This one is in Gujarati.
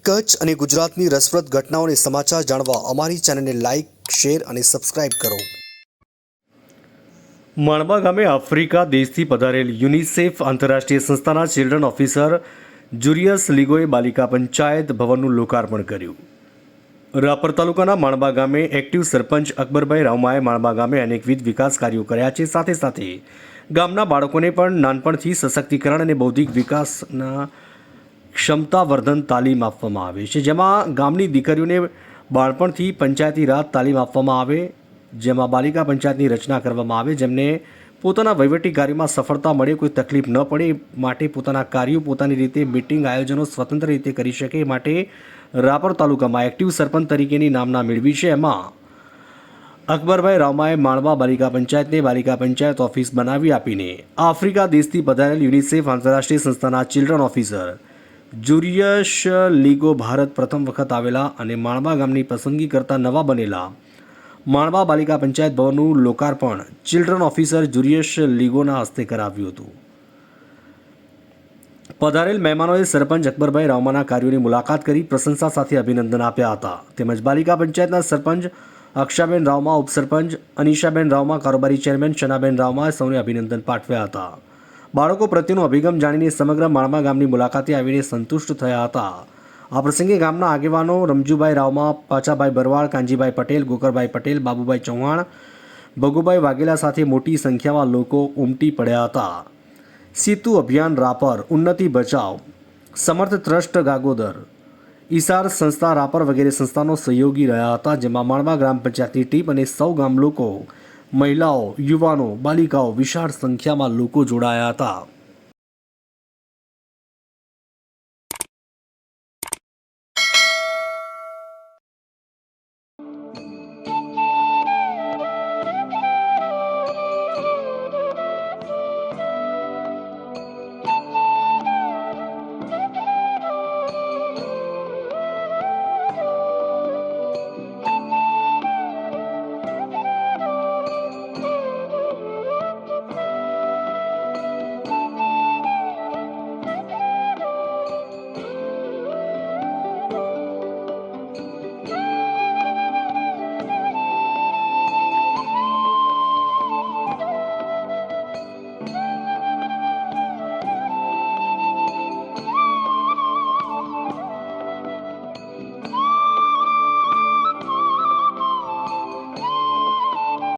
કચ્છ અને ગુજરાતની રસપ્રદ ઘટનાઓને સમાચાર જાણવા અમારી ચેનલને લાઇક, શેર અને સબસ્ક્રાઇબ કરો. માણબા ગામે આફ્રિકા દેશથી પધારેલ યુનિસેફ આંતરરાષ્ટ્રીય સંસ્થાના ચિલ્ડ્રન ઓફિસર જુરિયસ લીગોએ બાલિકા પંચાયત ભવનનું લોકાર્પણ કર્યું. રાપર તાલુકાના માણબા ગામે એક્ટિવ સરપંચ અકબરભાઈ રાવમાએ માણબા ગામે અનેકવિધ વિકાસ કાર્યો કર્યા છે. સાથે સાથે ગામના બાળકોને પણ નાનપણથી સશક્તિકરણ અને બૌદ્ધિક વિકાસના ક્ષમતાવર્ધન તાલીમ આપવામાં આવે છે, જેમાં ગામની દીકરીઓને બાળપણથી પંચાયતી રાજ તાલીમ આપવામાં આવે, જેમાં બાલિકા પંચાયતની રચના કરવામાં આવે, જેમને પોતાના વહીવટી કાર્યોમાં સફળતા મળે, કોઈ તકલીફ ન પડે માટે પોતાના કાર્યો પોતાની રીતે મીટિંગ આયોજનો સ્વતંત્ર રીતે કરી શકે એ માટે રાપર તાલુકામાં એક્ટિવ સરપંચ તરીકેની નામના મેળવી છે. એમાં અકબરભાઈ રાવમાએ માણબા બાલિકા પંચાયતને બાલિકા પંચાયત ઓફિસ બનાવી આપીને આફ્રિકા દેશથી પધારેલ યુનિસેફ આંતરરાષ્ટ્રીય સંસ્થાના ચિલ્ડ્રન ઓફિસર જુરિયસ લીગો ભારત પ્રથમ વખત આવેલા અને માણબા ગામની પસંદગી કરતા નવા બનેલા માણબા બાલિકા પંચાયત ભવનનું લોકાર્પણ ચિલ્ડ્રન ઓફિસર જુરિયસ લીગોના હસ્તે કરાવ્યું હતું. પધારેલ મહેમાનોએ સરપંચ અકબરભાઈ રાવમાના કાર્યોની મુલાકાત કરી પ્રશંસા સાથે અભિનંદન આપ્યા હતા. તેમજ બાલિકા પંચાયતના સરપંચ અક્ષાબેન રાવમા, ઉપસરપંચ અનિશાબેન રાવમા, કારોબારી ચેરમેન શનાબેન રાવમાએ સૌને અભિનંદન પાઠવ્યા હતા. બાળકો પ્રત્યેનો અભિગમ જાણીને સમગ્ર માણબા ગામની મુલાકાતે આવીને સંતુષ્ટ થયા હતા. આ પ્રસંગે ગામના આગેવાનો રમજુભાઈ રાવમા, પાચાભાઈ બરવાળ, કાંજીભાઈ પટેલ, ગોકરભાઈ પટેલ, બાબુભાઈ ચૌહાણ, ભગુભાઈ વાઘેલા સાથે મોટી સંખ્યામાં લોકો ઉમટી પડ્યા હતા. સેતુ અભિયાન રાપર, ઉન્નતિ બચાવ, સમર્થ ટ્રસ્ટ ગાગોદર, ઈસાર સંસ્થા રાપર વગેરે સંસ્થાનો સહયોગી રહ્યા હતા, જેમાં માણબા ગ્રામ પંચાયતની ટીમ અને સૌ ગામ લોકો, મહિલાઓ, યુવાનો, બાલિકાઓ વિશાળ સંખ્યામાં લોકો જોડાયા હતા.